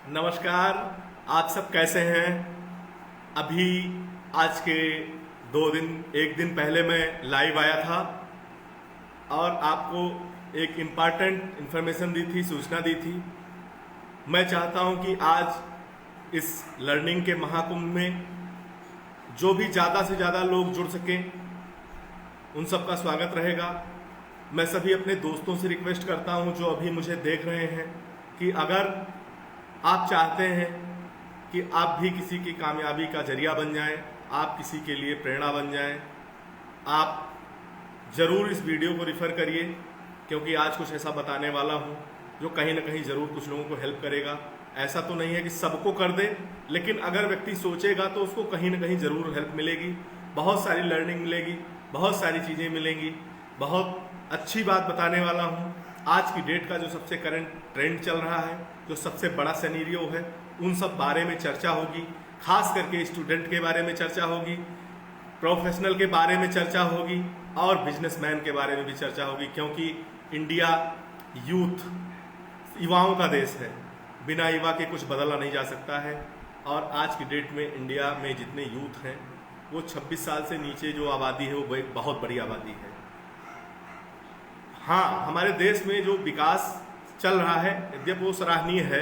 नमस्कार। आप सब कैसे हैं? अभी आज के 1 दिन पहले मैं लाइव आया था और आपको एक इम्पॉर्टेंट इन्फॉर्मेशन दी थी, सूचना दी थी। मैं चाहता हूं कि आज इस लर्निंग के महाकुंभ में जो भी ज़्यादा से ज़्यादा लोग जुड़ सकें उन सब का स्वागत रहेगा। मैं सभी अपने दोस्तों से रिक्वेस्ट करता हूं जो अभी मुझे देख रहे हैं कि अगर आप चाहते हैं कि आप भी किसी की कामयाबी का जरिया बन जाएं, आप किसी के लिए प्रेरणा बन जाएं, आप ज़रूर इस वीडियो को रिफ़र करिए, क्योंकि आज कुछ ऐसा बताने वाला हूं जो कहीं ना कहीं ज़रूर कुछ लोगों को हेल्प करेगा। ऐसा तो नहीं है कि सबको कर दे, लेकिन अगर व्यक्ति सोचेगा तो उसको कहीं ना कहीं ज़रूर हेल्प मिलेगी, बहुत सारी लर्निंग मिलेगी, बहुत सारी चीज़ें मिलेंगी। बहुत अच्छी बात बताने वाला हूं। आज की डेट का जो सबसे करंट ट्रेंड चल रहा है, जो सबसे बड़ा सिनेरियो है, उन सब बारे में चर्चा होगी। खास करके स्टूडेंट के बारे में चर्चा होगी, प्रोफेशनल के बारे में चर्चा होगी और बिजनेसमैन के बारे में भी चर्चा होगी, क्योंकि इंडिया युवाओं का देश है। बिना युवा के कुछ बदला नहीं जा सकता है। और आज की डेट में इंडिया में जितने यूथ हैं वो 26 साल से नीचे जो आबादी है वो एक बहुत बड़ी आबादी है। हाँ, हमारे देश में जो विकास चल रहा है यद्यप वो सराहनीय है,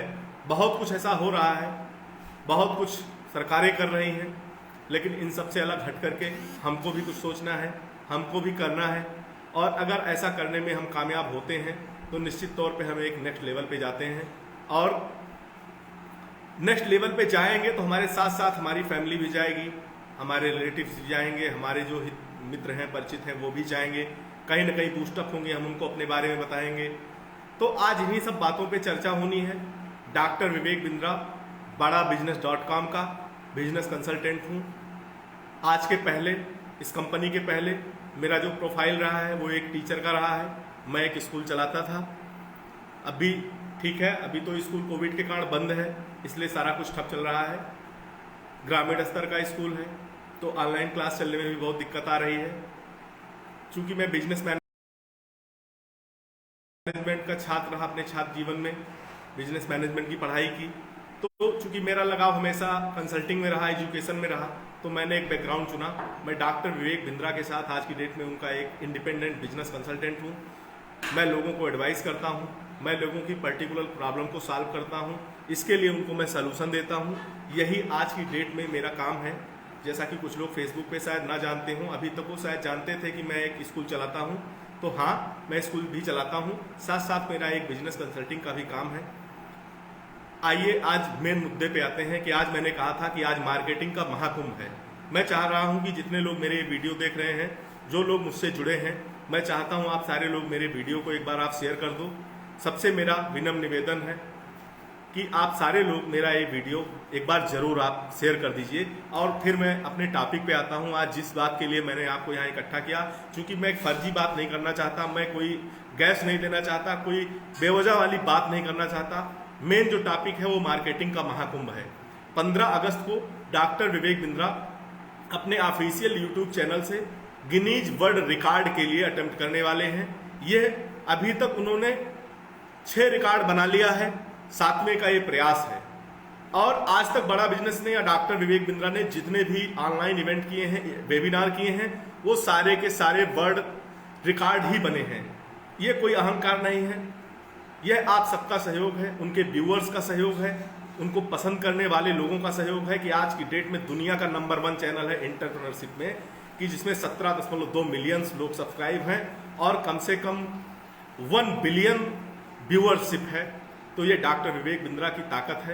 बहुत कुछ ऐसा हो रहा है, बहुत कुछ सरकारें कर रही हैं, लेकिन इन सब से अलग हट करके हमको भी कुछ सोचना है, हमको भी करना है। और अगर ऐसा करने में हम कामयाब होते हैं तो निश्चित तौर पे हम एक नेक्स्ट लेवल पे जाते हैं, और नेक्स्ट लेवल पे जाएंगे तो हमारे साथ साथ हमारी फैमिली भी जाएगी, हमारे रिलेटिव्स भी जाएंगे, हमारे जो मित्र हैं, परिचित हैं, वो भी जाएंगे। कहीं ना कहीं बूस्टअप होंगे, हम उनको अपने बारे में बताएंगे। तो आज इन्हीं सब बातों पे चर्चा होनी है। डॉक्टर विवेक बिंद्रा, badabusiness.com का बिजनेस कंसल्टेंट हूँ। आज के पहले, इस कंपनी के पहले मेरा जो प्रोफाइल रहा है वो एक टीचर का रहा है। मैं एक स्कूल चलाता था। अभी ठीक है, अभी तो स्कूल कोविड के कारण बंद है, इसलिए सारा कुछ ठप चल रहा है। ग्रामीण स्तर का स्कूल है, तो ऑनलाइन क्लास चलने में भी बहुत दिक्कत आ रही है। चूँकि मैं बिजनेस मैनेजमेंट का छात्र रहा, अपने छात्र जीवन में बिजनेस मैनेजमेंट की पढ़ाई की, तो चूंकि मेरा लगाव हमेशा कंसल्टिंग में रहा, एजुकेशन में रहा, तो मैंने एक बैकग्राउंड चुना। मैं डॉक्टर विवेक बिंद्रा के साथ आज की डेट में उनका एक इंडिपेंडेंट बिजनेस कंसल्टेंट हूँ। मैं लोगों को एडवाइस करता हूँ, मैं लोगों की पर्टिकुलर प्रॉब्लम को सॉल्व करता हूँ, इसके लिए उनको मैं सलूशन देता हूँ। यही आज की डेट में मेरा काम है। जैसा कि कुछ लोग फेसबुक पे शायद ना जानते हों, अभी तक वो शायद जानते थे कि मैं एक स्कूल चलाता हूँ। तो हाँ, मैं स्कूल भी चलाता हूँ, साथ साथ मेरा एक बिजनेस कंसल्टिंग का भी काम है। आइए आज मेन मुद्दे पे आते हैं कि आज मैंने कहा था कि आज मार्केटिंग का महाकुंभ है। मैं चाह रहा हूँ कि जितने लोग मेरे वीडियो देख रहे हैं, जो लोग मुझसे जुड़े हैं, मैं चाहता हूँ आप सारे लोग मेरे वीडियो को एक बार आप शेयर कर दो। सबसे मेरा विनम्र निवेदन है कि आप सारे लोग मेरा ये वीडियो एक बार जरूर आप शेयर कर दीजिए। और फिर मैं अपने टॉपिक पे आता हूँ। आज जिस बात के लिए मैंने आपको यहाँ इकट्ठा किया, क्योंकि मैं एक फर्जी बात नहीं करना चाहता, मैं कोई गैस नहीं देना चाहता, कोई बेवजह वाली बात नहीं करना चाहता। मेन जो टॉपिक है वो मार्केटिंग का महाकुंभ है। 15 अगस्त को डॉक्टर विवेक बिंद्रा अपने ऑफिशियल यूट्यूब चैनल से गिनीज वर्ल्ड रिकॉर्ड के लिए अटेम्प्ट करने वाले हैं। ये अभी तक उन्होंने 6 रिकॉर्ड बना लिया है, 7वें का ये प्रयास है। और आज तक बड़ा बिजनेस ने या डॉक्टर विवेक बिंद्रा ने जितने भी ऑनलाइन इवेंट किए हैं, वेबिनार किए हैं, वो सारे के सारे वर्ल्ड रिकॉर्ड ही बने हैं। ये कोई अहंकार नहीं है, यह आप सबका सहयोग है, उनके व्यूअर्स का सहयोग है, उनको पसंद करने वाले लोगों का सहयोग है कि आज की डेट में दुनिया का नंबर 1 चैनल है एंटरप्रेन्योरशिप में, कि जिसमें 17.2 मिलियन लोग सब्सक्राइब हैं और कम से कम 1 बिलियन व्यूअरशिप है। तो ये डॉक्टर विवेक बिंद्रा की ताकत है।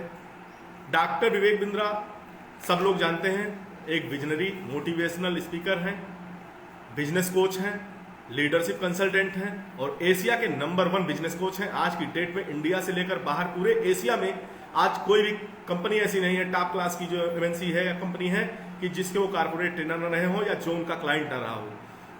डॉक्टर विवेक बिंद्रा सब लोग जानते हैं, एक विजनरी मोटिवेशनल स्पीकर हैं, बिजनेस कोच हैं, लीडरशिप कंसल्टेंट हैं और एशिया के नंबर 1 बिजनेस कोच हैं। आज की डेट में इंडिया से लेकर बाहर पूरे एशिया में आज कोई भी कंपनी ऐसी नहीं है, टॉप क्लास की जो एमएनसी है या कंपनी है, कि जिसके वो कारपोरेट ट्रेनर न रहे हो या जो उनका क्लाइंट न रहा हो।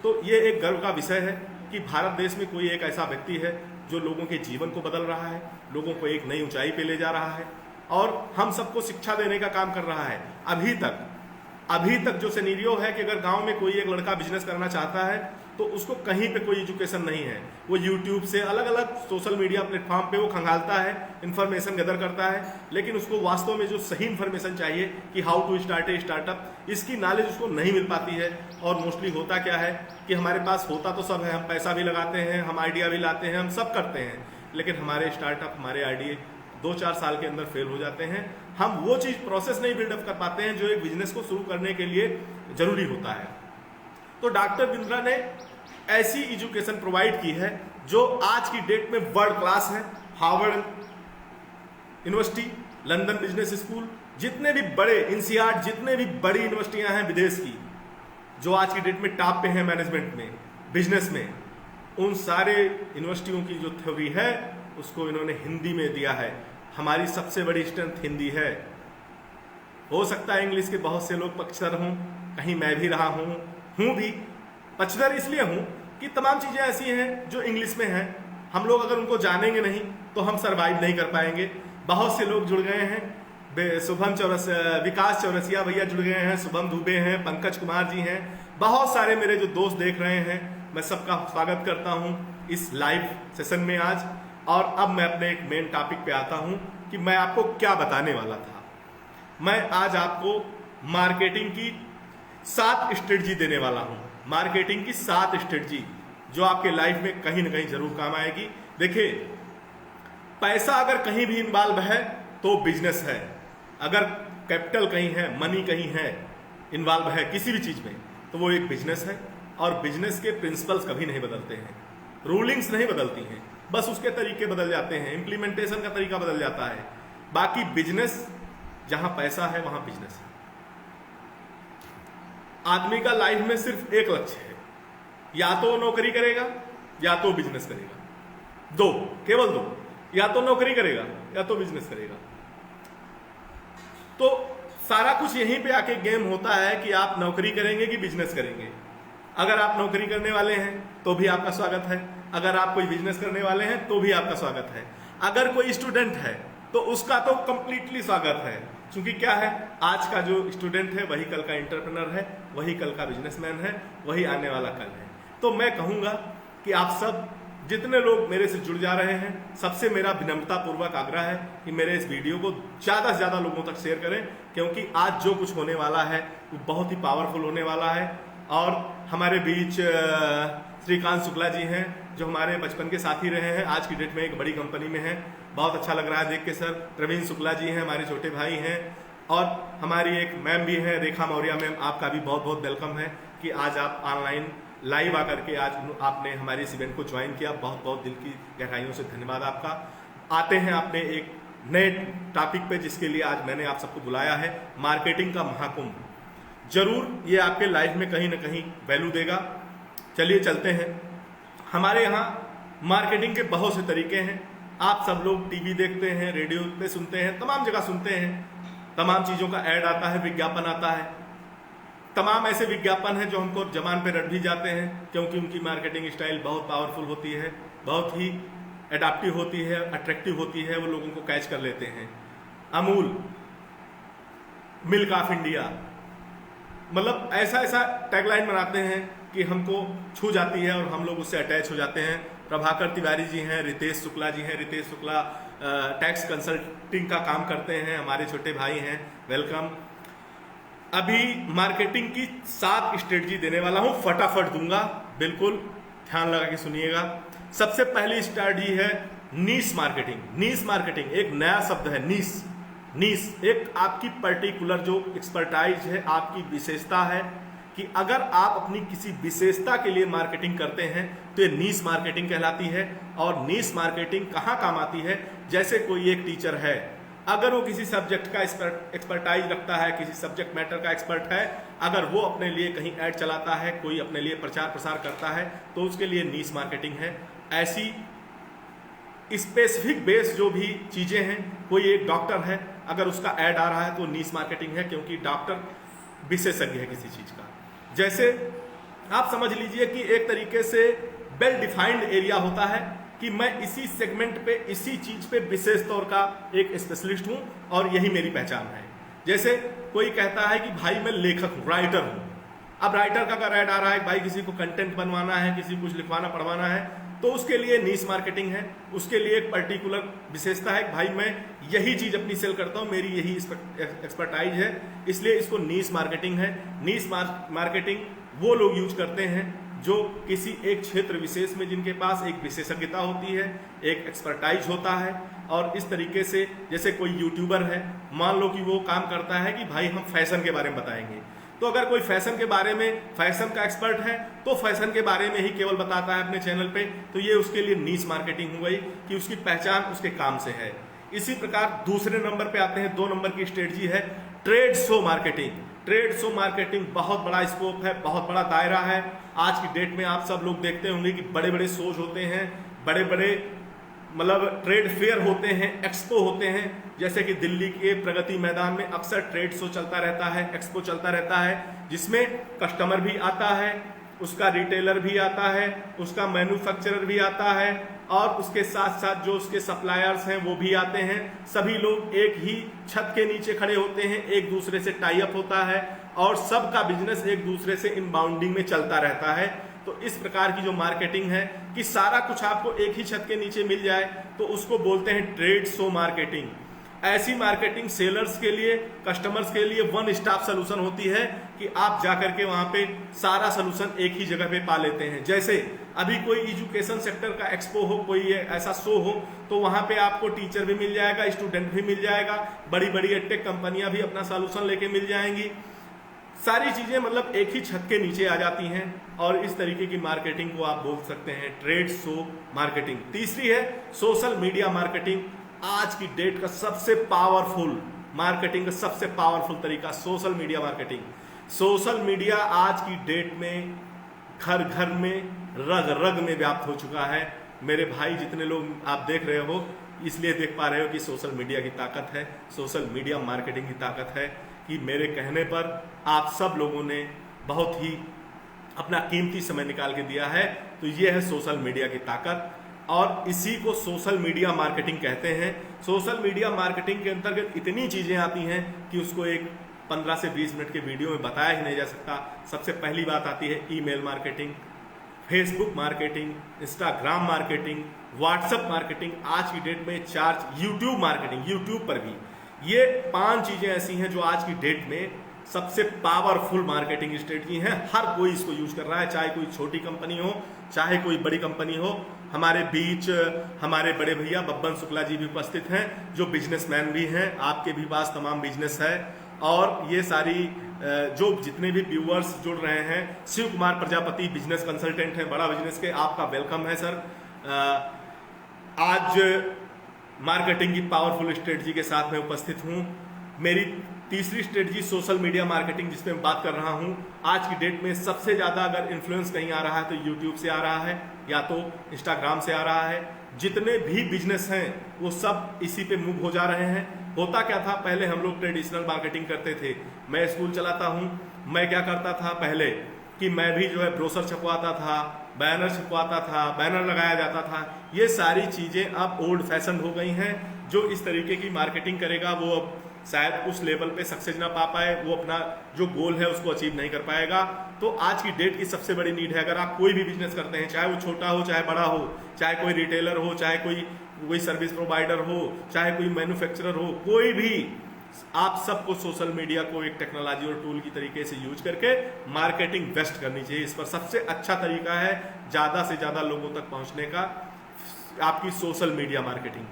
तो ये एक गर्व का विषय है कि भारत देश में कोई एक ऐसा व्यक्ति है जो लोगों के जीवन को बदल रहा है, लोगों को एक नई ऊंचाई पे ले जा रहा है और हम सबको शिक्षा देने का काम कर रहा है। अभी तक जो सिनेरियो है कि अगर गांव में कोई एक लड़का बिजनेस करना चाहता है तो उसको कहीं पे कोई एजुकेशन नहीं है। वो यूट्यूब से अलग अलग सोशल मीडिया प्लेटफॉर्म पे वो खंगालता है, इन्फॉर्मेशन गदर करता है, लेकिन उसको वास्तव में जो सही इन्फॉर्मेशन चाहिए कि how to start a startup, इसकी नॉलेज उसको नहीं मिल पाती है। और मोस्टली होता क्या है कि हमारे पास होता तो सब है, हम पैसा भी लगाते हैं, हम आइडिया भी लाते हैं, हम सब करते हैं, लेकिन हमारे स्टार्टअप, हमारे आइडिया 2-4 साल के अंदर फेल हो जाते हैं। हम वो चीज़ प्रोसेस नहीं बिल्डअप कर पाते हैं जो एक बिजनेस को शुरू करने के लिए जरूरी होता है। तो डॉक्टर बिंद्रा ने ऐसी एजुकेशन प्रोवाइड की है जो आज की डेट में वर्ल्ड क्लास है। Harvard university, London business school, जितने भी बड़े एनसीईआरटी, जितने भी बड़ी यूनिवर्सिटियां हैं विदेश की, जो आज की डेट में टॉप पे हैं मैनेजमेंट में, बिजनेस में, उन सारे यूनिवर्सिटियों की जो थ्योरी है उसको इन्होंने हिंदी में दिया है। हमारी सबसे बड़ी स्ट्रेंथ हिंदी है। हो सकता है इंग्लिश के बहुत से लोग पक्षधर हों, कहीं मैं भी रहा हूँ भी। पक्षधर इसलिए हूँ कि तमाम चीज़ें ऐसी हैं जो इंग्लिश में हैं, हम लोग अगर उनको जानेंगे नहीं तो हम सरवाइव नहीं कर पाएंगे। बहुत से लोग जुड़ गए हैं, विकास चौरसिया भैया जुड़ गए हैं, शुभम दुबे हैं, पंकज कुमार जी हैं, बहुत सारे मेरे जो दोस्त देख रहे हैं, मैं सबका स्वागत करता हूं इस लाइव सेशन में आज। और अब मैं अपने एक मेन टॉपिक पे आता हूं कि मैं आपको क्या बताने वाला था। मैं आज आपको मार्केटिंग की 7 स्ट्रेटजी देने वाला हूं। मार्केटिंग की 7 स्ट्रेटजी जो आपके लाइफ में कहीं ना कहीं जरूर काम आएगी। देखिए, पैसा अगर कहीं भी इन्वॉल्व है तो बिजनेस है। अगर कैपिटल कहीं है, मनी कहीं है, इन्वॉल्व है किसी भी चीज में, तो वो एक बिजनेस है। और बिजनेस के प्रिंसिपल्स कभी नहीं बदलते हैं, रूलिंग्स नहीं बदलती हैं, बस उसके तरीके बदल जाते हैं, इंप्लीमेंटेशन का तरीका बदल जाता है। बाकी बिजनेस, जहां पैसा है वहां बिजनेस है। आदमी का लाइफ में सिर्फ एक लक्ष्य है, या तो नौकरी करेगा या तो बिजनेस करेगा। 2, केवल 2, या तो नौकरी करेगा या तो बिजनेस करेगा। तो सारा कुछ यहीं पे आके गेम होता है कि आप नौकरी करेंगे कि बिजनेस करेंगे। अगर आप नौकरी करने वाले हैं तो भी आपका स्वागत है, अगर आप कोई बिजनेस करने वाले हैं तो भी आपका स्वागत है, अगर कोई स्टूडेंट है तो उसका तो कंप्लीटली स्वागत है। क्योंकि क्या है, आज का जो स्टूडेंट है वही कल का एंटरप्रेन्योर है, वही कल का बिजनेसमैन है, वही आने वाला कल है। तो मैं कहूंगा कि आप सब जितने लोग मेरे से जुड़ जा रहे हैं, सबसे मेरा विनम्रता पूर्वक आग्रह है कि मेरे इस वीडियो को ज़्यादा से ज़्यादा लोगों तक शेयर करें, क्योंकि आज जो कुछ होने वाला है वो बहुत ही पावरफुल होने वाला है। और हमारे बीच श्रीकांत शुक्ला जी हैं, जो हमारे बचपन के साथी रहे हैं, आज की डेट में एक बड़ी कंपनी में हैं, बहुत अच्छा लग रहा है देख के सर। प्रवीण शुक्ला जी हैं, हमारे छोटे भाई हैं। और हमारी एक मैम भी हैं, रेखा मौर्य मैम, आपका भी बहुत बहुत वेलकम है कि आज आप ऑनलाइन लाइव आकर के आज आपने हमारे इस इवेंट को ज्वाइन किया। बहुत बहुत दिल की गहराइयों से धन्यवाद आपका। आते हैं आपने एक नए टॉपिक पे, जिसके लिए आज मैंने आप सबको बुलाया है, मार्केटिंग का महाकुंभ। जरूर ये आपके लाइफ में कहीं ना कहीं वैल्यू देगा। चलिए चलते हैं। हमारे यहाँ मार्केटिंग के बहुत से तरीके हैं। आप सब लोग टीवी देखते हैं, रेडियो पे सुनते हैं, तमाम जगह सुनते हैं, तमाम चीज़ों का ऐड आता है, विज्ञापन आता है। तमाम ऐसे विज्ञापन हैं जो हमको जबान पे रट भी जाते हैं, क्योंकि उनकी मार्केटिंग स्टाइल बहुत पावरफुल होती है, बहुत ही एडाप्टिव होती है, अट्रैक्टिव होती है, वो लोगों को कैच कर लेते हैं। अमूल, मिल्क ऑफ इंडिया, मतलब ऐसा ऐसा टैगलाइन बनाते हैं कि हमको छू जाती है और हम लोग उससे अटैच हो जाते हैं। प्रभाकर तिवारी जी हैं, रितेश शुक्ला जी हैं। रितेश शुक्ला टैक्स कंसल्टिंग का काम करते हैं, हमारे छोटे भाई हैं, वेलकम। अभी मार्केटिंग की 7 स्ट्रेटजी देने वाला हूं, फटाफट दूंगा, बिल्कुल ध्यान लगा के सुनिएगा। सबसे पहली स्ट्रेटजी है नीश मार्केटिंग। नीश मार्केटिंग एक नया शब्द है, नीश। नीश एक आपकी पर्टिकुलर जो एक्सपर्टाइज है, आपकी विशेषता है, कि अगर आप अपनी किसी विशेषता के लिए मार्केटिंग करते हैं तो ये नीश मार्केटिंग कहलाती है। और नीश मार्केटिंग कहाँ काम आती है, जैसे कोई एक टीचर है, अगर वो किसी सब्जेक्ट का एक्सपर्टाइज रखता है, किसी सब्जेक्ट मैटर का एक्सपर्ट है, अगर वो अपने लिए कहीं ऐड चलाता है, कोई अपने लिए प्रचार प्रसार करता है, तो उसके लिए नीश मार्केटिंग है। ऐसी स्पेसिफिक बेस जो भी चीज़ें हैं, कोई एक डॉक्टर है, अगर उसका ऐड आ रहा है तो नीश मार्केटिंग है, क्योंकि डॉक्टर विशेषज्ञ है किसी चीज़ का। जैसे आप समझ लीजिए कि एक तरीके से वेल डिफाइंड एरिया होता है कि मैं इसी सेगमेंट पे, इसी चीज पे विशेष तौर का एक स्पेशलिस्ट हूं और यही मेरी पहचान है। जैसे कोई कहता है कि भाई मैं लेखक हूं, राइटर हूं, अब राइटर का अगर ऐड आ रहा है, भाई किसी को कंटेंट बनवाना है, किसी को कुछ लिखवाना पढ़वाना है, तो उसके लिए नीश मार्केटिंग है, उसके लिए एक पर्टिकुलर विशेषता है, भाई मैं यही चीज अपनी सेल करता हूं, मेरी यही एक्सपर्टाइज है, इसलिए इसको नीश मार्केटिंग है। नीश मार्केटिंग वो लोग यूज करते हैं जो किसी एक क्षेत्र विशेष में, जिनके पास एक विशेषज्ञता होती है, एक एक्सपर्टाइज होता है। और इस तरीके से जैसे कोई यूट्यूबर है, मान लो कि वो काम करता है कि भाई हम फैशन के बारे में बताएंगे, तो अगर कोई फैशन के बारे में, फैशन का एक्सपर्ट है तो फैशन के बारे में ही केवल बताता है अपने चैनल पे, तो ये उसके लिए नीश मार्केटिंग हो गई कि उसकी पहचान उसके काम से है। इसी प्रकार दूसरे नंबर पे आते हैं, 2 नंबर की स्ट्रेटजी है trade show marketing. Trade show marketing बहुत बड़ा स्कोप है, बहुत बड़ा दायरा है। आज की डेट में आप सब लोग देखते होंगे कि बड़े बड़े शोज होते हैं, बड़े बड़े मतलब ट्रेड फेयर होते हैं, एक्सपो होते हैं। जैसे कि दिल्ली के प्रगति मैदान में अक्सर ट्रेड शो चलता रहता है, एक्सपो चलता रहता है, जिसमें कस्टमर भी आता है, उसका रिटेलर भी आता है, उसका मैन्युफैक्चरर भी आता है, और उसके साथ साथ जो उसके सप्लायर्स हैं वो भी आते हैं। सभी लोग एक ही छत के नीचे खड़े होते हैं, एक दूसरे से टाई अप होता है और सबका बिजनेस एक दूसरे से इनबाउंडिंग में चलता रहता है। तो इस प्रकार की जो मार्केटिंग है कि सारा कुछ आपको एक ही छत के नीचे मिल जाए, तो उसको बोलते हैं ट्रेड शो मार्केटिंग। ऐसी मार्केटिंग सेलर्स के लिए, कस्टमर्स के लिए वन स्टॉप सलूशन होती है कि आप जाकर के वहां पे सारा सलूशन एक ही जगह पे पा लेते हैं। जैसे अभी कोई एजुकेशन सेक्टर का एक्सपो हो, कोई ऐसा शो हो, तो वहां पे आपको टीचर भी मिल जाएगा, स्टूडेंट भी मिल जाएगा, बड़ी बड़ी एडटेक कंपनियां भी अपना सॉल्यूशन लेके मिल जाएंगी। सारी चीजें मतलब एक ही छत के नीचे आ जाती हैं, और इस तरीके की मार्केटिंग को आप बोल सकते हैं ट्रेड शो मार्केटिंग। तीसरी है सोशल मीडिया मार्केटिंग। आज की डेट का सबसे पावरफुल मार्केटिंग का सबसे पावरफुल तरीका social media marketing. Social media आज की डेट में घर घर में, रग रग में व्याप्त हो चुका है। मेरे भाई जितने लोग आप देख रहे हो, इसलिए देख पा रहे हो कि सोशल मीडिया की ताकत है, सोशल मीडिया मार्केटिंग की ताकत है कि मेरे कहने पर आप सब लोगों ने बहुत ही अपना कीमती समय निकाल के दिया है। तो ये है सोशल मीडिया की ताकत, और इसी को सोशल मीडिया मार्केटिंग कहते हैं। सोशल मीडिया मार्केटिंग के अंतर्गत इतनी चीजें आती हैं कि उसको एक 15 से 20 मिनट के वीडियो में बताया ही नहीं जा सकता। सबसे पहली बात आती है email marketing, Facebook marketing, Instagram marketing, WhatsApp marketing, आज की डेट में 4 यूट्यूब मार्केटिंग, यूट्यूब पर भी। ये 5 चीजें ऐसी हैं जो आज की डेट में सबसे पावरफुल मार्केटिंग स्ट्रेटजी हैं। हर कोई इसको यूज कर रहा है, चाहे कोई छोटी कंपनी हो, चाहे कोई बड़ी कंपनी हो। हमारे बीच हमारे बड़े भैया बब्बन शुक्ला जी भी उपस्थित हैं, जो बिजनेसमैन भी हैं। आपके भी पास तमाम बिजनेस है, और ये सारी जो जितने भी व्यूअर्स जुड़ रहे हैं, शिव कुमार प्रजापति बिजनेस कंसल्टेंट हैं, बड़ा बिजनेस के, आपका वेलकम है सर। आज मार्केटिंग की पावरफुल स्ट्रेटजी के साथ मैं उपस्थित हूं। मेरी तीसरी स्ट्रेटजी सोशल मीडिया मार्केटिंग, जिसपे मैं बात कर रहा हूं। आज की डेट में सबसे ज्यादा अगर इन्फ्लुएंस कहीं आ रहा है तो यूट्यूब से आ रहा है, या तो इंस्टाग्राम से आ रहा है। जितने भी बिजनेस हैं वो सब इसी पे मूव हो जा रहे हैं। होता क्या था, पहले हम लोग ट्रेडिशनल मार्केटिंग करते थे। मैं स्कूल चलाता हूं, मैं क्या करता था पहले कि मैं भी जो है ब्रोशर छपवाता था, बैनर छपवाता था, बैनर लगाया जाता था। ये सारी चीजें अब ओल्ड फैशन हो गई हैं। जो इस तरीके की मार्केटिंग करेगा वो अब शायद उस लेवल पे सक्सेस ना पा पाए, वो अपना जो गोल है उसको अचीव नहीं कर पाएगा। तो आज की डेट की सबसे बड़ी नीड है, अगर आप कोई भी बिजनेस करते हैं, चाहे वो छोटा हो चाहे बड़ा हो, चाहे कोई रिटेलर हो, चाहे कोई सर्विस प्रोवाइडर हो, चाहे कोई मैन्युफैक्चरर हो, कोई भी, आप सबको सोशल मीडिया को एक टेक्नोलॉजी और टूल की तरीके से यूज करके मार्केटिंग बेस्ट करनी चाहिए। इस पर सबसे अच्छा तरीका है ज्यादा से ज्यादा लोगों तक पहुंचने का, आपकी सोशल मीडिया मार्केटिंग।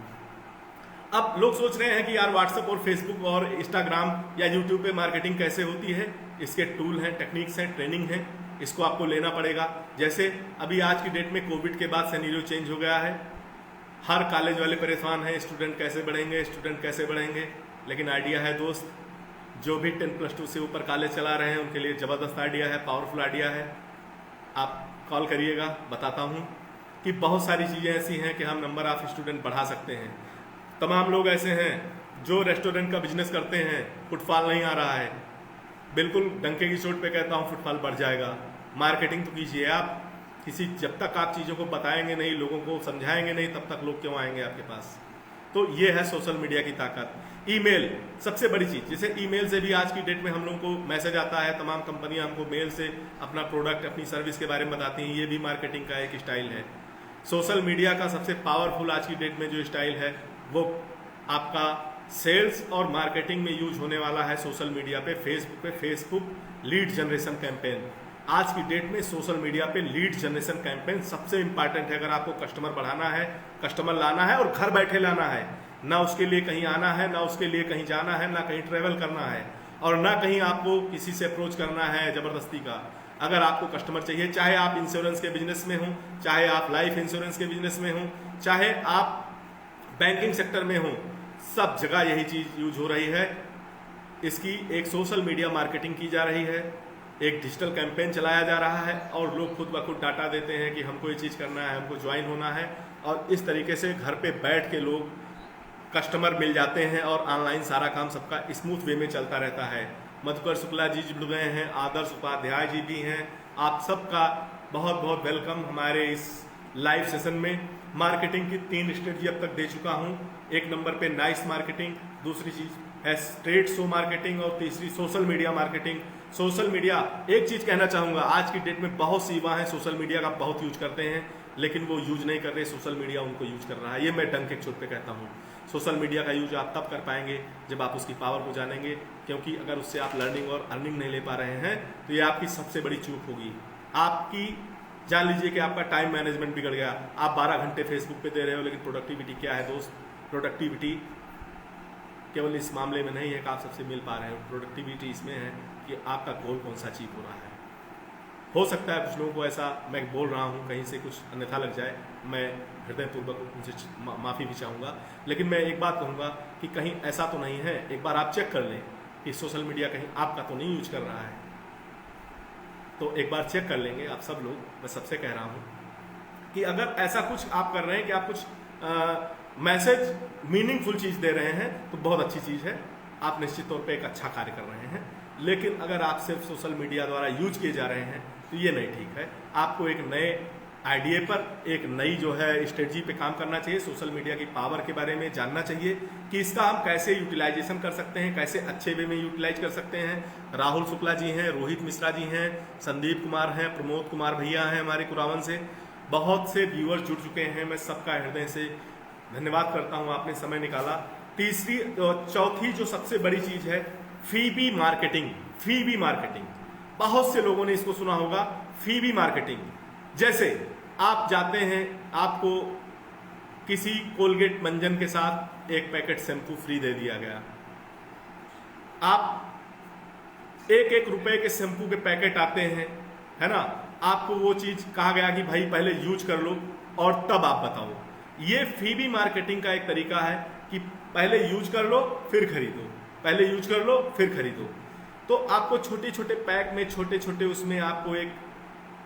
अब लोग सोच रहे हैं कि यार व्हाट्सएप और फेसबुक और इंस्टाग्राम या यूट्यूब पे मार्केटिंग कैसे होती है। इसके टूल हैं, टेक्निक्स हैं, ट्रेनिंग है, इसको आपको लेना पड़ेगा। जैसे अभी आज की डेट में कोविड के बाद सिनेरियो चेंज हो गया है, हर कॉलेज वाले परेशान हैं, स्टूडेंट कैसे बढ़ेंगे, स्टूडेंट कैसे बढ़ेंगे। लेकिन आइडिया है दोस्त, जो भी 10+2 से ऊपर कॉलेज चला रहे हैं उनके लिए ज़बरदस्त आइडिया है, पावरफुल आइडिया है। आप कॉल करिएगा, बताता हूँ कि बहुत सारी चीज़ें ऐसी हैं कि हम नंबर ऑफ स्टूडेंट बढ़ा सकते हैं। तमाम लोग ऐसे हैं जो रेस्टोरेंट का बिजनेस करते हैं, फुटफॉल नहीं आ रहा है, बिल्कुल डंके की चोट पे कहता हूँ फुटफॉल बढ़ जाएगा। मार्केटिंग तो कीजिए आप, जब तक आप चीज़ों को बताएंगे नहीं, लोगों को समझाएंगे नहीं, तब तक लोग क्यों आएंगे आपके पास। तो ये है सोशल मीडिया की ताकत। ईमेल सबसे बड़ी चीज़, जैसे ईमेल से भी आज की डेट में हम लोगों को मैसेज आता है, तमाम कंपनियां हमको मेल से अपना प्रोडक्ट, अपनी सर्विस के बारे में बताती हैं, ये भी मार्केटिंग का एक स्टाइल है। सोशल मीडिया का सबसे पावरफुल आज की डेट में जो स्टाइल है वो आपका सेल्स और मार्केटिंग में यूज होने वाला है सोशल मीडिया पे, फेसबुक लीड जनरेशन कैंपेन। आज की डेट में सोशल मीडिया पे लीड जनरेशन कैंपेन सबसे इंपॉर्टेंट है। अगर आपको कस्टमर बढ़ाना है, कस्टमर लाना है और घर बैठे लाना है, ना उसके लिए कहीं आना है, ना उसके लिए कहीं जाना है, ना कहीं ट्रेवल करना है, और ना कहीं आपको किसी से अप्रोच करना है जबरदस्ती का। अगर आपको कस्टमर चाहिए, चाहे आप इंश्योरेंस के बिजनेस में हो, चाहे आप लाइफ इंश्योरेंस के बिजनेस में हो, चाहे आप बैंकिंग सेक्टर में हो, सब जगह यही चीज यूज हो रही है। इसकी एक सोशल मीडिया मार्केटिंग की जा रही है, एक डिजिटल कैंपेन चलाया जा रहा है, और लोग खुद ब खुद डाटा देते हैं कि हमको ये चीज़ करना है, हमको ज्वाइन होना है, और इस तरीके से घर पे बैठ के लोग कस्टमर मिल जाते हैं और ऑनलाइन सारा काम सबका स्मूथ वे में चलता रहता है। मधुकर शुक्ला जी जुड़ गए हैं, आदर्श उपाध्याय जी भी हैं, आप सबका बहुत बहुत वेलकम हमारे इस लाइव सेशन में। मार्केटिंग की 3 स्ट्रेटजी अब तक दे चुका हूं। एक नंबर पे नाइस मार्केटिंग, दूसरी चीज है स्ट्रेट शो मार्केटिंग, और तीसरी social media marketing. Social media, एक चीज कहना चाहूंगा, आज की डेट में बहुत सी युवा हैं सोशल मीडिया का बहुत यूज करते हैं, लेकिन वो यूज नहीं कर रहे, सोशल मीडिया उनको यूज कर रहा है। ये मैं डंके चोट पे कहता हूँ। सोशल मीडिया का यूज आप तब कर पाएंगे जब आप उसकी पावर को जानेंगे, क्योंकि अगर उससे आप लर्निंग और अर्निंग नहीं ले पा रहे हैं तो ये आपकी सबसे बड़ी चूक होगी। आपकी जान लीजिए कि आपका टाइम मैनेजमेंट बिगड़ गया, आप 12 घंटे फेसबुक पे दे रहे हो, लेकिन प्रोडक्टिविटी क्या है दोस्त? प्रोडक्टिविटी केवल इस मामले में नहीं है कि आप सबसे मिल पा रहे हो, प्रोडक्टिविटी इसमें है कि आपका गोल कौन सा अचीव हो रहा है। हो सकता है कुछ लोगों को ऐसा मैं बोल रहा हूँ कहीं से कुछ अन्यथा लग जाए, मैं हृदयपूर्वक उनसे माफ़ी भी चाहूँगा, लेकिन मैं एक बात कहूँगा कि कहीं ऐसा तो नहीं है, एक बार आप चेक कर लें कि सोशल मीडिया कहीं आपका तो नहीं यूज कर रहा है। तो एक बार चेक कर लेंगे आप सब लोग, मैं सबसे कह रहा हूँ कि अगर ऐसा कुछ आप कर रहे हैं कि आप कुछ मैसेज मीनिंगफुल चीज़ दे रहे हैं तो बहुत अच्छी चीज़ है, आप निश्चित तौर पे एक अच्छा कार्य कर रहे हैं। लेकिन अगर आप सिर्फ सोशल मीडिया द्वारा यूज किए जा रहे हैं तो ये नहीं ठीक है। आपको एक नए आइडिया पर, एक नई जो है स्ट्रेटजी पे काम करना चाहिए। सोशल मीडिया की पावर के बारे में जानना चाहिए कि इसका हम कैसे यूटिलाइजेशन कर सकते हैं, कैसे अच्छे वे में यूटिलाइज कर सकते हैं। राहुल शुक्ला जी हैं, रोहित मिश्रा जी हैं, संदीप कुमार हैं, प्रमोद कुमार भैया हैं हमारे कुरावन से, बहुत से व्यूअर्स जुड़ चुके हैं। मैं सबका हृदय से धन्यवाद करता हूँ, आपने समय निकाला। तीसरी चौथी जो सबसे बड़ी चीज है, फीबी मार्केटिंग। फीबी मार्केटिंग, बहुत से लोगों ने इसको सुना होगा, फीबी मार्केटिंग। जैसे आप जाते हैं, आपको किसी कोलगेट मंजन के साथ एक पैकेट शैम्पू फ्री दे दिया गया, आप 1-1 रुपए के शैम्पू के पैकेट आते हैं, है ना, आपको वो चीज कहा गया कि भाई पहले यूज कर लो और तब आप बताओ। ये फीबी मार्केटिंग का एक तरीका है कि पहले यूज कर लो फिर खरीदो, पहले यूज कर लो फिर खरीदो। तो आपको छोटे छोटे पैक में, छोटे छोटे उसमें आपको एक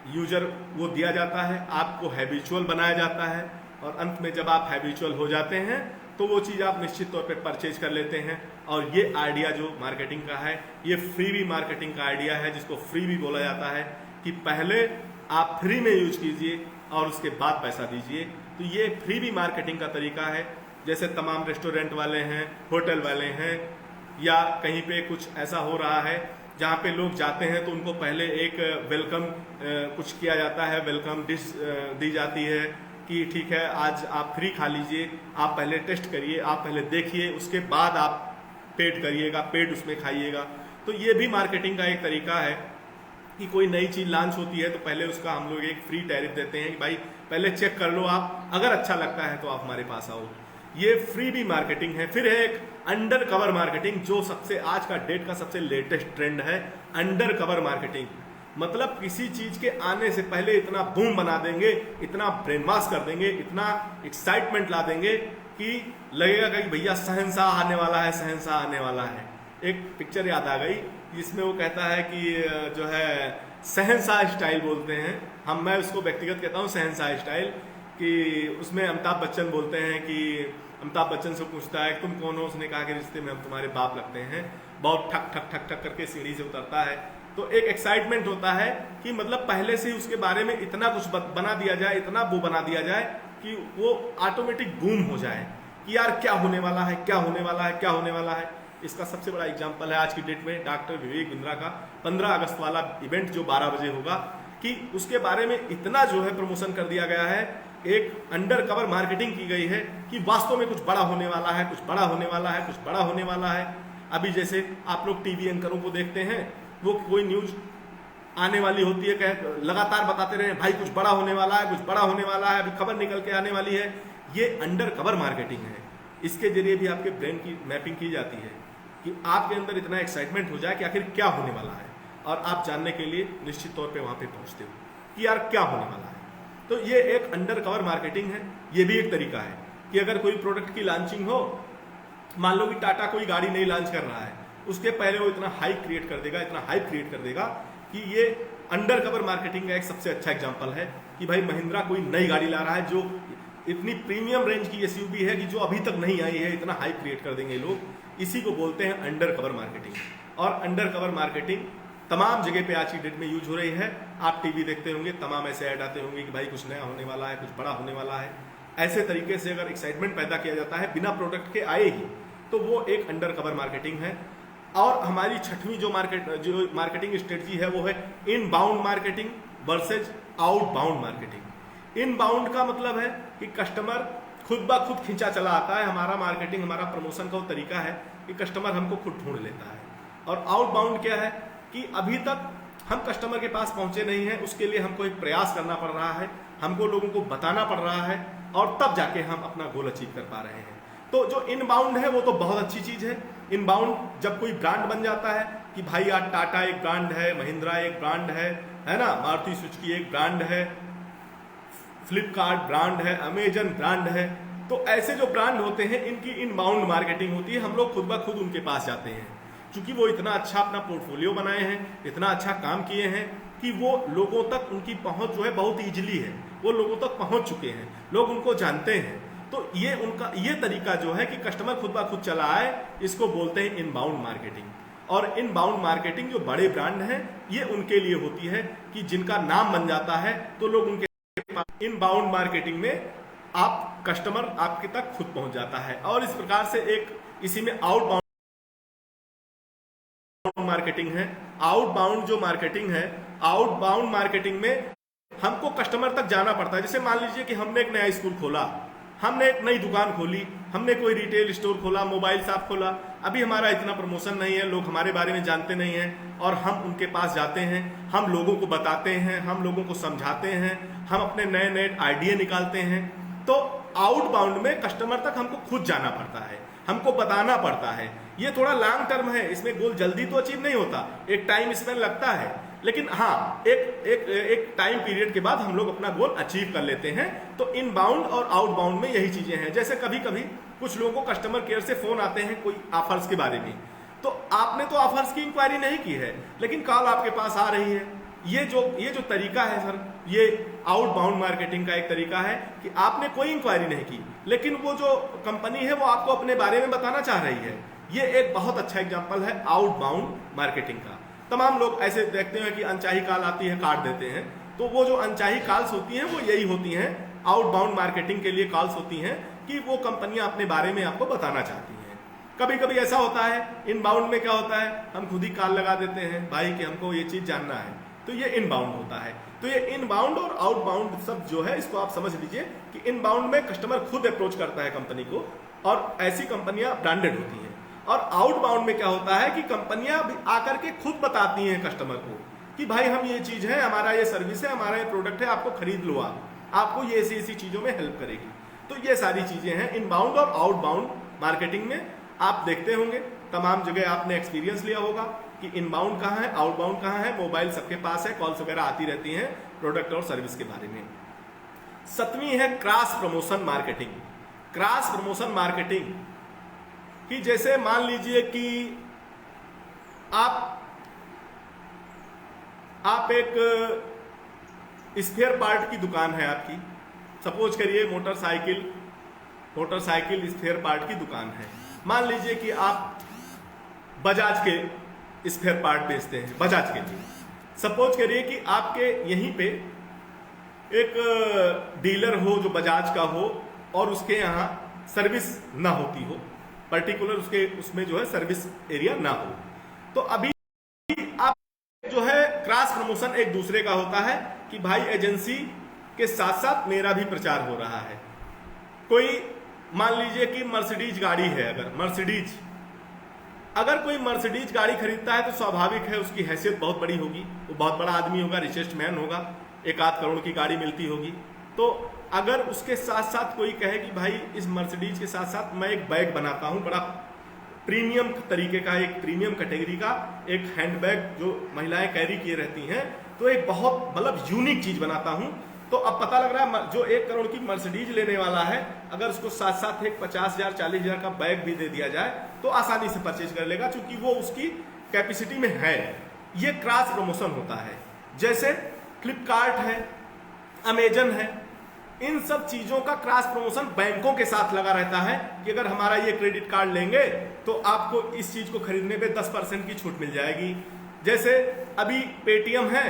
यूजर वो दिया जाता है, आपको हैबिचुअल बनाया जाता है, और अंत में जब आप हैबिचुअल हो जाते हैं तो वो चीज़ आप निश्चित तौर पे परचेज कर लेते हैं। और ये आइडिया जो मार्केटिंग का है, ये फ्रीबी मार्केटिंग का आइडिया है, जिसको फ्रीबी बोला जाता है कि पहले आप फ्री में यूज कीजिए और उसके बाद पैसा दीजिए। तो ये फ्रीबी मार्केटिंग का तरीका है। जैसे तमाम रेस्टोरेंट वाले हैं, होटल वाले हैं, या कहीं पे कुछ ऐसा हो रहा है जहाँ पे लोग जाते हैं तो उनको पहले एक वेलकम कुछ किया जाता है, वेलकम डिश दी जाती है कि ठीक है आज आप फ्री खा लीजिए, आप पहले टेस्ट करिए, आप पहले देखिए, उसके बाद आप पेड करिएगा, पेड उसमें खाइएगा। तो ये भी मार्केटिंग का एक तरीका है कि कोई नई चीज़ लॉन्च होती है तो पहले उसका हम लोग एक फ्री टैरिफ देते हैं कि भाई पहले चेक कर लो, आप अगर अच्छा लगता है तो आप हमारे पास आओ। ये फ्री भी मार्केटिंग है। फिर है एक अंडर कवर मार्केटिंग, जो सबसे आज का डेट का सबसे लेटेस्ट ट्रेंड है, अंडर कवर मार्केटिंग। मतलब किसी चीज के आने से पहले इतना बूम बना देंगे, इतना ब्रेन वॉश कर देंगे, इतना एक्साइटमेंट ला देंगे कि लगेगा कि भैया शहंशाह आने वाला है, शहंशाह आने वाला है। एक पिक्चर याद आ गई जिसमें वो कहता है कि जो है शहंशाह स्टाइल बोलते हैं, मैं उसको व्यक्तिगत कहता हूँ शहंशाह स्टाइल, कि उसमें अमिताभ बच्चन बोलते हैं कि अमिताभ बच्चन से पूछता है तुम कौन हो, उसने कहा कि रिश्ते में हम तुम्हारे बाप लगते हैं। बहुत ठक ठक ठक ठक करके सीढ़ी से उतरता है, तो एक एक्साइटमेंट होता है कि मतलब पहले से ही उसके बारे में इतना कुछ बना दिया जाए, इतना वो बना दिया जाए कि वो ऑटोमेटिक बूम हो जाए। कि यार क्या होने वाला है, क्या होने वाला है, क्या होने वाला है। इसका सबसे बड़ा एग्जाम्पल है आज की डेट में डॉक्टर विवेक बिंद्रा का 15 अगस्त वाला इवेंट जो 12 बजे होगा, कि उसके बारे में इतना जो है प्रमोशन कर दिया गया है, एक अंडर कवर मार्केटिंग की गई है कि वास्तव में कुछ बड़ा होने वाला है, कुछ बड़ा होने वाला है, कुछ बड़ा होने वाला है। अभी जैसे आप लोग टीवी एंकरों को देखते हैं, वो कोई न्यूज आने वाली होती है, कह लगातार बताते रहे भाई कुछ बड़ा होने वाला है, कुछ बड़ा होने वाला है, अभी खबर निकल के आने वाली है। ये अंडर कवर मार्केटिंग है। इसके जरिए भी आपके ब्रेन की मैपिंग की जाती है कि आपके अंदर इतना एक्साइटमेंट हो जाए कि आखिर क्या होने वाला है, और आप जानने के लिए निश्चित तौर पे वहां पे पहुंचते हो कि यार क्या होने वाला है। तो ये एक अंडर कवर मार्केटिंग है। ये भी एक तरीका है कि अगर कोई प्रोडक्ट की लॉन्चिंग हो, मान लो कि टाटा कोई गाड़ी नहीं लॉन्च कर रहा है, उसके पहले वो इतना हाइप क्रिएट कर देगा, इतना हाइप क्रिएट कर देगा कि ये अंडर कवर मार्केटिंग का एक सबसे अच्छा एग्जांपल है कि भाई महिंद्रा कोई नई गाड़ी ला रहा है जो इतनी प्रीमियम रेंज की एसयूवी है कि जो अभी तक नहीं आई है, इतना हाइप क्रिएट कर देंगे लोग। इसी को बोलते हैं अंडर कवर मार्केटिंग। और अंडर कवर मार्केटिंग तमाम जगह पे आज की डेट में यूज हो रही है। आप टीवी देखते होंगे, तमाम ऐसे ऐड आते होंगे कि भाई कुछ नया होने वाला है, कुछ बड़ा होने वाला है। ऐसे तरीके से अगर एक्साइटमेंट पैदा किया जाता है बिना प्रोडक्ट के आए ही, तो वो एक अंडर कवर मार्केटिंग है। और हमारी छठवीं जो मार्केटिंग स्ट्रेटजी है वो है inbound marketing versus outbound marketing. Inbound का मतलब है कि कस्टमर खुद ब खुद खींचा चला आता है। हमारा मार्केटिंग, हमारा प्रमोशन का वो तरीका है कि कस्टमर हमको खुद ढूंढ लेता है। और आउटबाउंड क्या है कि अभी तक हम कस्टमर के पास पहुंचे नहीं हैं, उसके लिए हमको एक प्रयास करना पड़ रहा है, हमको लोगों को बताना पड़ रहा है, और तब जाके हम अपना गोल अचीव कर पा रहे हैं। तो जो इनबाउंड है वो तो बहुत अच्छी चीज है। इनबाउंड जब कोई ब्रांड बन जाता है कि भाई आज टाटा एक ब्रांड है, महिंद्रा एक ब्रांड है ना, मारुति सुजुकी एक ब्रांड है, फ्लिपकार्ट ब्रांड है, अमेजन ब्रांड है, तो ऐसे जो ब्रांड होते हैं इनकी इनबाउंड मार्केटिंग होती है। हम लोग खुद ब खुद उनके पास जाते हैं क्योंकि वो इतना अच्छा अपना पोर्टफोलियो बनाए हैं, इतना अच्छा काम किए हैं कि वो लोगों तक उनकी पहुंच जो है बहुत ईजिली है, वो लोगों तक पहुंच चुके हैं, लोग उनको जानते हैं। तो ये उनका ये तरीका जो है कि कस्टमर खुद ब खुद चला आए, इसको बोलते हैं इनबाउंड मार्केटिंग। और इनबाउंड मार्केटिंग जो बड़े ब्रांड हैं ये उनके लिए होती है कि जिनका नाम बन जाता है तो लोग उनके पास। इनबाउंड मार्केटिंग में आप कस्टमर आपके तक खुद पहुंच जाता है। और इस प्रकार से एक इसी में आउटबाउंड मार्केटिंग है। आउटबाउंड जो मार्केटिंग है, आउटबाउंड मार्केटिंग में हमको कस्टमर तक जाना पड़ता है। जैसे मान लीजिए कि हमने एक नया स्कूल खोला, हमने एक नई दुकान खोली, हमने कोई रिटेल स्टोर खोला, मोबाइल शॉप खोला, अभी हमारा इतना प्रमोशन नहीं है, लोग हमारे बारे में जानते नहीं हैं, और हम उनके पास जाते हैं, हम लोगों को बताते हैं, हम लोगों को समझाते हैं, हम अपने नए नए आइडिया निकालते हैं। तो आउटबाउंड में कस्टमर तक हमको खुद जाना पड़ता है, हमको बताना पड़ता है। ये थोड़ा लॉन्ग टर्म है, इसमें गोल जल्दी तो अचीव नहीं होता, एक टाइम स्पेन लगता है, लेकिन हाँ एक टाइम पीरियड के बाद हम लोग अपना गोल अचीव कर लेते हैं। तो इनबाउंड और आउटबाउंड में यही चीजें हैं। जैसे कभी कभी कुछ लोगों को कस्टमर केयर से फोन आते हैं कोई ऑफर्स के बारे में, तो आपने तो ऑफर्स की इंक्वायरी नहीं की है, लेकिन कॉल आपके पास आ रही है। ये जो तरीका है सर, ये आउटबाउंड मार्केटिंग का एक तरीका है कि आपने कोई इंक्वायरी नहीं की, लेकिन वो जो कंपनी है वो आपको अपने बारे में बताना चाह रही है। ये एक बहुत अच्छा एग्जांपल है आउटबाउंड मार्केटिंग का। तमाम लोग ऐसे देखते हैं कि अनचाही कॉल आती है, काट देते हैं, तो वो जो अनचाही कॉल्स होती हैं वो यही होती हैं, आउटबाउंड मार्केटिंग के लिए कॉल्स होती हैं कि वो कंपनियां अपने बारे में आपको बताना चाहती हैं। कभी कभी ऐसा होता है इनबाउंड में क्या होता है, हम खुद ही कॉल लगा देते हैं भाई कि हमको ये चीज जानना है, तो ये इनबाउंड होता है। तो ये इनबाउंड और आउटबाउंड सब जो है इसको आप समझ लीजिए कि इनबाउंड में कस्टमर खुद अप्रोच करता है कंपनी को, और ऐसी कंपनियां ब्रांडेड होती हैं। और आउटबाउंड में क्या होता है कि कंपनियां भी आकर के खुद बताती हैं कस्टमर को कि भाई हम ये चीज है, हमारा ये सर्विस है, हमारा ये प्रोडक्ट है, आपको खरीद लो, आपको ये ऐसी चीजों में हेल्प करेगी। तो ये सारी चीजें हैं इनबाउंड और आउटबाउंड मार्केटिंग में। आप देखते होंगे तमाम जगह आपने एक्सपीरियंस लिया होगा कि इनबाउंड कहाँ है, आउटबाउंड कहाँ है। मोबाइल सबके पास है, कॉल्स वगैरह आती रहती हैं प्रोडक्ट और सर्विस के बारे में। 7वीं है cross promotion marketing. Cross promotion marketing कि जैसे मान लीजिए कि आप एक स्पेयर पार्ट की दुकान है आपकी, सपोज करिए मोटरसाइकिल स्पेयर पार्ट की दुकान है। मान लीजिए कि आप बजाज के स्पेयर पार्ट बेचते हैं, बजाज के लिए। सपोज करिए कि आपके यहीं पे एक डीलर हो जो बजाज का हो, और उसके यहाँ सर्विस ना होती हो, पर्टिकुलर उसके उसमें जो है सर्विस एरिया ना हो। तो अभी आप जो है क्रॉस प्रमोशन एक दूसरे का होता है कि भाई एजेंसी के साथ साथ मेरा भी प्रचार हो रहा है। कोई मान लीजिए कि मर्सिडीज गाड़ी है, अगर कोई मर्सिडीज गाड़ी खरीदता है तो स्वाभाविक है उसकी हैसियत बहुत बड़ी होगी, वो बहुत बड़ा आदमी होगा, रिचेस्ट मैन होगा, 1-8 करोड़ की गाड़ी मिलती होगी। तो अगर उसके साथ साथ कोई कहे कि भाई इस मर्सिडीज के साथ साथ मैं एक बैग बनाता हूं, बड़ा प्रीमियम तरीके का, एक प्रीमियम कैटेगरी का एक हैंडबैग जो महिलाएं कैरी किए रहती हैं, तो एक बहुत मतलब यूनिक चीज बनाता हूं, तो अब पता लग रहा है जो 1 करोड़ की मर्सिडीज लेने वाला है, अगर उसको साथ साथ एक 50,000 40,000 का बैग भी दे दिया जाए तो आसानी से परचेज कर लेगा, क्योंकि वो उसकी कैपेसिटी में है। ये क्रॉस प्रमोशन होता है। जैसे फ्लिपकार्ट है, अमेजन है, इन सब चीजों का क्रॉस प्रमोशन बैंकों के साथ लगा रहता है कि अगर हमारा ये क्रेडिट कार्ड लेंगे तो आपको इस चीज को खरीदने पे 10% की छूट मिल जाएगी। जैसे अभी पेटीएम है,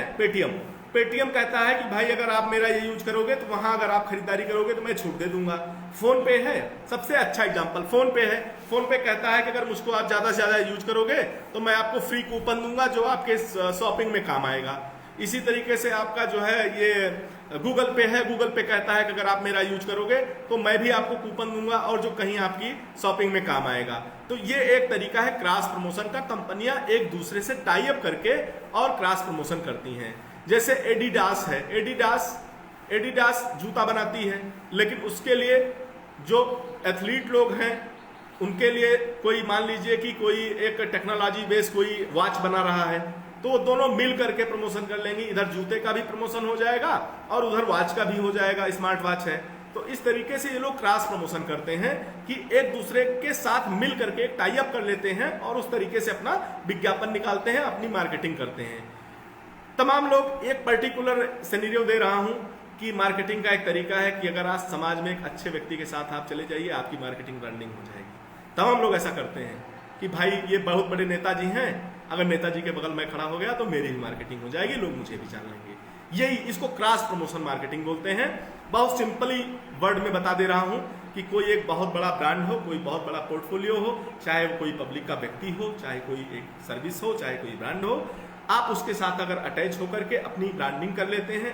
पेटीएम कहता है कि भाई अगर आप मेरा ये यूज करोगे तो वहां अगर आप खरीदारी करोगे तो मैं छूट दे दूंगा। फोन पे है, सबसे अच्छा एग्जांपल फोन पे है। फोन पे कहता है कि अगर मुझको आप ज्यादा से ज्यादा यूज करोगे तो मैं आपको फ्री कूपन दूंगा जो आपके शॉपिंग में काम आएगा। इसी तरीके से आपका जो है ये गूगल पे है, गूगल पे कहता है कि अगर आप मेरा यूज करोगे तो मैं भी आपको कूपन दूंगा और जो कहीं आपकी शॉपिंग में काम आएगा। तो ये एक तरीका है क्रॉस प्रमोशन का, कंपनियां एक दूसरे से टाई अप करके और क्रॉस प्रमोशन करती हैं। जैसे एडिडास है, एडिडास जूता बनाती है, लेकिन उसके लिए जो एथलीट लोग हैं उनके लिए कोई मान लीजिए कि कोई एक टेक्नोलॉजी बेस कोई वॉच बना रहा है, तो वो दोनों मिल करके प्रमोशन कर लेंगे। इधर जूते का भी प्रमोशन हो जाएगा और उधर वॉच का भी हो जाएगा, स्मार्ट वॉच है। तो इस तरीके से ये लोग क्रॉस प्रमोशन करते हैं कि एक दूसरे के साथ मिल करके एक टाई अप कर लेते हैं और उस तरीके से अपना विज्ञापन निकालते हैं, अपनी मार्केटिंग करते हैं। तमाम लोग एक पर्टिकुलर सिनेरियो दे रहा हूं कि मार्केटिंग का एक तरीका है कि अगर आज समाज में एक अच्छे व्यक्ति के साथ आप चले जाइए, आपकी मार्केटिंग ब्रांडिंग हो जाएगी। तमाम लोग ऐसा करते हैं कि भाई ये बहुत बड़े नेताजी हैं, अगर नेताजी के बगल में खड़ा हो गया तो मेरी भी मार्केटिंग हो जाएगी, लोग मुझे भी जान लेंगे। यही इसको क्रॉस प्रमोशन मार्केटिंग बोलते हैं। बहुत सिंपली वर्ड में बता दे रहा हूं कि कोई एक बहुत बड़ा ब्रांड हो, कोई बहुत बड़ा पोर्टफोलियो हो, चाहे वो कोई पब्लिक का व्यक्ति हो, चाहे कोई एक सर्विस हो, चाहे कोई ब्रांड हो, आप उसके साथ अगर अटैच होकर के अपनी ब्रांडिंग कर लेते हैं,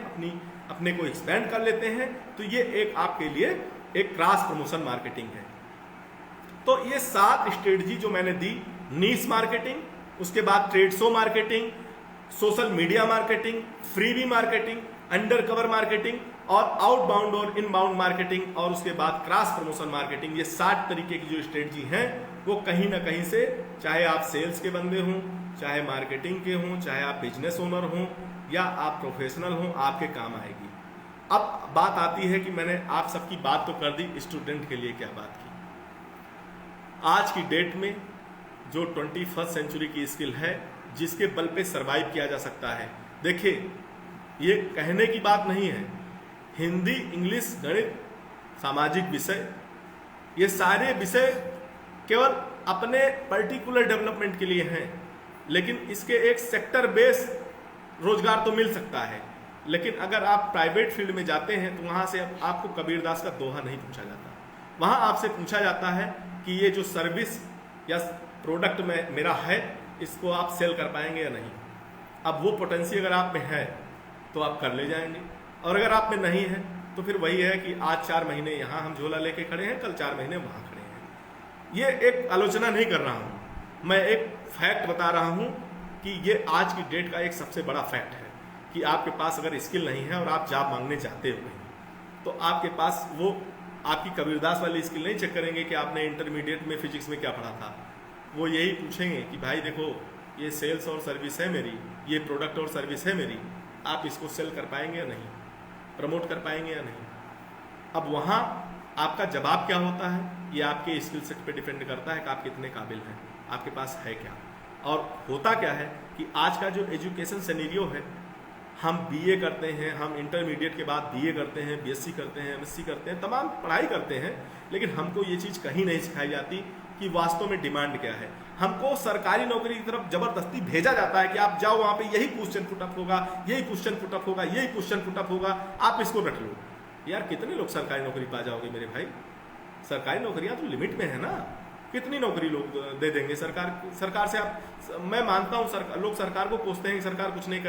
अपने को एक्सपेंड कर लेते हैं, तो ये एक आपके लिए एक क्रॉस प्रमोशन मार्केटिंग है। तो ये 7 स्ट्रेटजी जो मैंने दी, नीश मार्केटिंग, उसके बाद trade show marketing, social media marketing, freebie marketing, under cover marketing और आउटबाउंड और इनबाउंड मार्केटिंग, और उसके बाद क्रॉस प्रमोशन मार्केटिंग, ये 60 तरीके की जो स्ट्रेटजी हैं वो कहीं ना कहीं से, चाहे आप सेल्स के बंदे हों, चाहे मार्केटिंग के हों, चाहे आप बिजनेस ओनर हों या आप प्रोफेशनल हों, आपके काम आएगी। अब बात आती है कि मैंने आप सबकी बात तो कर दी, स्टूडेंट के लिए क्या बात की। आज की डेट में जो 21st सेंचुरी की स्किल है जिसके बल पे सरवाइव किया जा सकता है, देखिए ये कहने की बात नहीं है, हिंदी, इंग्लिश, गणित, सामाजिक विषय, ये सारे विषय केवल अपने पर्टिकुलर डेवलपमेंट के लिए हैं, लेकिन इसके एक सेक्टर बेस रोजगार तो मिल सकता है। लेकिन अगर आप प्राइवेट फील्ड में जाते हैं तो वहां से आपको कबीरदास का दोहा नहीं पूछा जाता, वहां आपसे पूछा जाता है कि ये जो सर्विस या प्रोडक्ट में मेरा है इसको आप सेल कर पाएंगे या नहीं। अब वो पोटेंशियल अगर आप में है तो आप कर ले जाएंगे, और अगर आप में नहीं है तो फिर वही है कि आज 4 महीने यहाँ हम झोला लेके खड़े हैं, कल 4 महीने वहाँ खड़े हैं। ये एक आलोचना नहीं कर रहा हूँ, मैं एक फैक्ट बता रहा हूँ कि ये आज की डेट का एक सबसे बड़ा फैक्ट है कि आपके पास अगर स्किल नहीं है और आप जॉब मांगने जाते हो तो आपके पास वो आपकी कबीरदास वाली स्किल नहीं चेक करेंगे कि आपने इंटरमीडिएट में फिजिक्स में क्या पढ़ा था। वो यही पूछेंगे कि भाई देखो ये सेल्स और सर्विस है मेरी, ये प्रोडक्ट और सर्विस है मेरी, आप इसको सेल कर पाएंगे या नहीं, प्रमोट कर पाएंगे या नहीं। अब वहाँ आपका जवाब क्या होता है ये आपके स्किल सेट पे डिपेंड करता है कि आप कितने काबिल हैं, आपके पास है क्या। और होता क्या है कि आज का जो एजुकेशन सिनेरियो है, हम बीए करते हैं, हम इंटरमीडिएट के बाद बीए करते हैं, बीएससी करते हैं, एमएससी करते हैं, तमाम पढ़ाई करते हैं, लेकिन हमको ये चीज़ कहीं नहीं सिखाई जाती कि वास्तव में डिमांड क्या है। हमको सरकारी नौकरी की तरफ जबरदस्ती भेजा जाता है कि आप जाओ वहाँ पे यही क्वेश्चन पुटअप होगा, यही क्वेश्चन पुटअप होगा, यही क्वेश्चन पुटअप होगा, आप इसको रट लो। यार कितने लोग सरकारी नौकरी पा जाओगे मेरे भाई, सरकारी नौकरियां तो लिमिट में है ना, कितनी नौकरी लोग दे देंगे सरकार से आप, मैं मानता हूँ लोग सरकार को कोसते हैं कि सरकार कुछ नहीं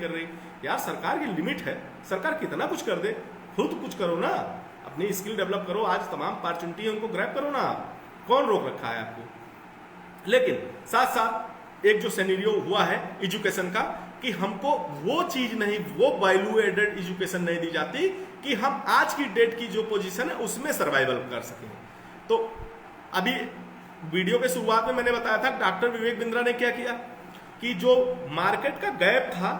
कर रही। यार सरकार की लिमिट है, सरकार कितना कुछ कर दे, खुद कुछ करो ना, अपनी स्किल डेवलप करो। आज तमाम अपॉर्चुनिटी है, उनको ग्रैब करो ना, कौन रोक रखा है आपको। लेकिन साथ साथ एक जो सिनेरियो हुआ है एजुकेशन का, कि हमको वो चीज नहीं, वो वैल्यू एडेड एजुकेशन नहीं दी जाती कि हम आज की डेट की जो पोजीशन है उसमें सर्वाइवल कर सकें। तो अभी वीडियो के शुरुआत में मैंने बताया था डॉक्टर विवेक बिंद्रा ने क्या किया कि जो मार्केट का गैप था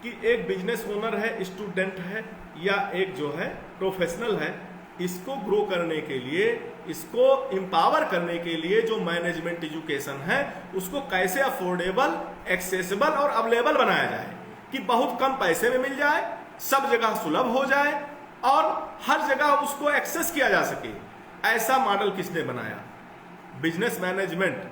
कि एक बिजनेस ओनर है, स्टूडेंट है या एक जो है प्रोफेशनल है, इसको ग्रो करने के लिए, इसको एम्पावर करने के लिए जो मैनेजमेंट एजुकेशन है उसको कैसे अफोर्डेबल, एक्सेसिबल और अवेलेबल बनाया जाए कि बहुत कम पैसे में मिल जाए, सब जगह सुलभ हो जाए और हर जगह उसको एक्सेस किया जा सके। ऐसा मॉडल किसने बनाया? Business management.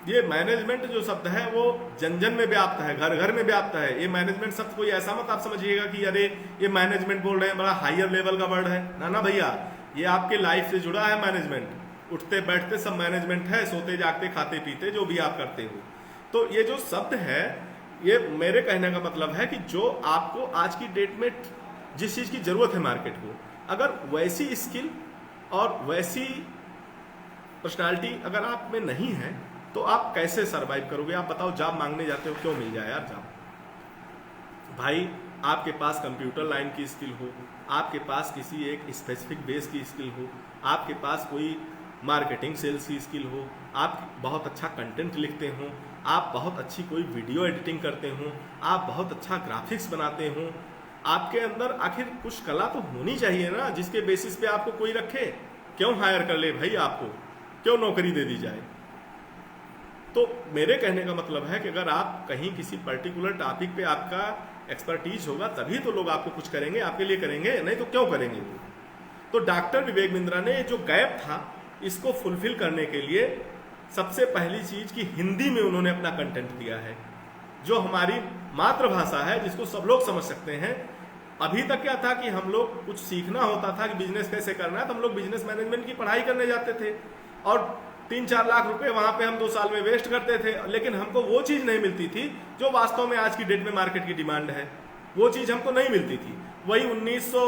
ये मैनेजमेंट जो शब्द है वो जन जन में व्याप्त है, घर घर में व्याप्त है। ये मैनेजमेंट शब्द कोई ऐसा मत आप समझिएगा कि अरे ये मैनेजमेंट बोल रहे हैं, बड़ा हायर लेवल का वर्ड है। ना ना भैया, ये आपके लाइफ से जुड़ा है मैनेजमेंट। उठते बैठते सब मैनेजमेंट है, सोते जागते खाते पीते जो भी आप करते हो। तो ये जो शब्द है, ये मेरे कहने का मतलब है कि जो आपको आज की डेट में जिस चीज की जरूरत है मार्केट को, अगर वैसी स्किल और वैसी पर्सनालिटी अगर आप में नहीं है तो आप कैसे सरवाइव करोगे? आप बताओ, जॉब मांगने जाते हो, क्यों मिल जाए यार जॉब? भाई आपके पास कंप्यूटर लाइन की स्किल हो, आपके पास किसी एक स्पेसिफिक बेस की स्किल हो, आपके पास कोई मार्केटिंग सेल्स की स्किल हो, आप बहुत अच्छा कंटेंट लिखते हो, आप बहुत अच्छी कोई वीडियो एडिटिंग करते हो, आप बहुत अच्छा ग्राफिक्स बनाते हो, आपके अंदर आखिर कुछ कला तो होनी चाहिए ना, जिसके बेसिस पे आपको कोई रखे। क्यों हायर कर ले भाई आपको, क्यों नौकरी दे दी जाए? तो मेरे कहने का मतलब है कि अगर आप कहीं किसी पर्टिकुलर टॉपिक पे आपका एक्सपर्टीज होगा तभी तो लोग आपको कुछ करेंगे, आपके लिए करेंगे, नहीं तो क्यों करेंगे? तो डॉक्टर विवेक बिंद्रा ने जो गैप था इसको फुलफिल करने के लिए सबसे पहली चीज कि हिंदी में उन्होंने अपना कंटेंट दिया है, जो हमारी मातृभाषा है, जिसको सब लोग समझ सकते हैं। अभी तक क्या था कि हम लोग कुछ सीखना होता था कि बिजनेस कैसे करना है, तो हम लोग बिजनेस मैनेजमेंट की पढ़ाई करने जाते थे और 3-4 लाख रुपए वहां पे हम 2 साल में वेस्ट करते थे, लेकिन हमको वो चीज नहीं मिलती थी जो वास्तव में आज की डेट में मार्केट की डिमांड है। वो चीज हमको नहीं मिलती थी। वही 1900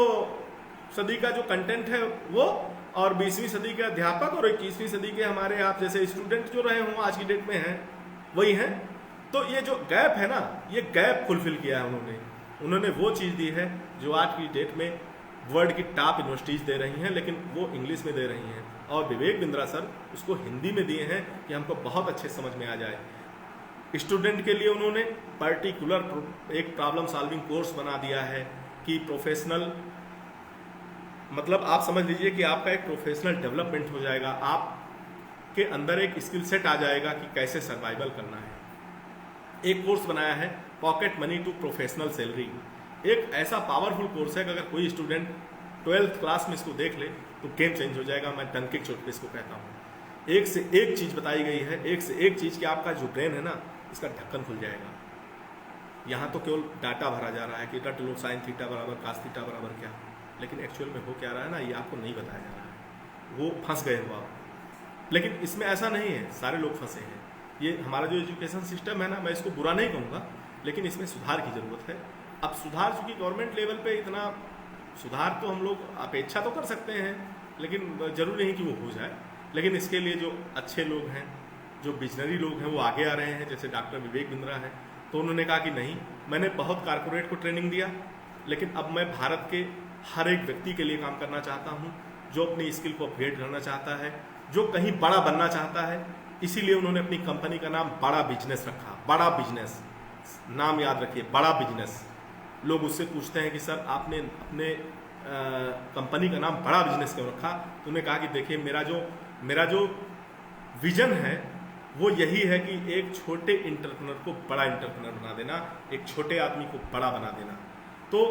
सदी का जो कंटेंट है वो, और 20वीं सदी के अध्यापक और 21वीं सदी के हमारे आप जैसे स्टूडेंट जो रहे हों आज की डेट में हैं, वही हैं। तो ये जो गैप है ना, ये गैप फुलफिल किया है उन्होंने वो चीज दी है जो आज की डेट में वर्ल्ड की टॉप यूनिवर्सिटीज दे रही हैं, लेकिन वो इंग्लिश में दे रही हैं, और विवेक बिंद्रा सर उसको हिंदी में दिए हैं कि हमको बहुत अच्छे समझ में आ जाए। स्टूडेंट के लिए उन्होंने पर्टिकुलर एक प्रॉब्लम सॉल्विंग कोर्स बना दिया है कि प्रोफेशनल, मतलब आप समझ लीजिए कि आपका एक प्रोफेशनल डेवलपमेंट हो जाएगा, आपके अंदर एक स्किल सेट आ जाएगा कि कैसे सर्वाइवल करना है। एक कोर्स बनाया है pocket money to professional salary. एक ऐसा पावरफुल कोर्स है कि अगर कोई स्टूडेंट 12th क्लास में इसको देख ले तो गेम चेंज हो जाएगा। मैं डंके की चोट पे इसको कहता हूँ। एक से एक चीज बताई गई है, एक से एक चीज कि आपका जो ब्रेन है ना, इसका ढक्कन खुल जाएगा। यहाँ तो केवल डाटा भरा जा रहा है कि रट लो साइन थीटा बराबर कास थीटा बराबर क्या, लेकिन एक्चुअल में हो क्या रहा है ना, ये आपको नहीं बताया जा रहा है। वो फंस गए हो आप। लेकिन इसमें ऐसा नहीं है, सारे लोग फंसे हैं। ये हमारा जो एजुकेशन सिस्टम है ना, मैं इसको बुरा नहीं कहूँगा, लेकिन इसमें सुधार की जरूरत है। अब सुधार चूंकि गवर्नमेंट लेवल पे इतना सुधार तो हम लोग अपेक्षा तो कर सकते हैं, लेकिन जरूरी नहीं कि वो हो जाए। लेकिन इसके लिए जो अच्छे लोग हैं, जो विजनरी लोग हैं, वो आगे आ रहे हैं। जैसे डॉक्टर विवेक बिंद्रा हैं, तो उन्होंने कहा कि नहीं, मैंने बहुत कारपोरेट को ट्रेनिंग दिया, लेकिन अब मैं भारत के हर एक व्यक्ति के लिए काम करना चाहता हूँ जो अपनी स्किल को अपग्रेड करना चाहता है, जो कहीं बड़ा बनना चाहता है। इसीलिए उन्होंने अपनी कंपनी का नाम बड़ा बिजनेस रखा। बड़ा बिजनेस नाम याद रखिए, बड़ा बिजनेस। लोग उससे पूछते हैं कि सर आपने अपने कंपनी का नाम बड़ा बिजनेस क्यों रखा? तो उन्होंने कहा कि देखिए, मेरा जो विजन है वो यही है कि एक छोटे इंटरप्रेन्योर को बड़ा इंटरप्रेन्योर बना देना, एक छोटे आदमी को बड़ा बना देना। तो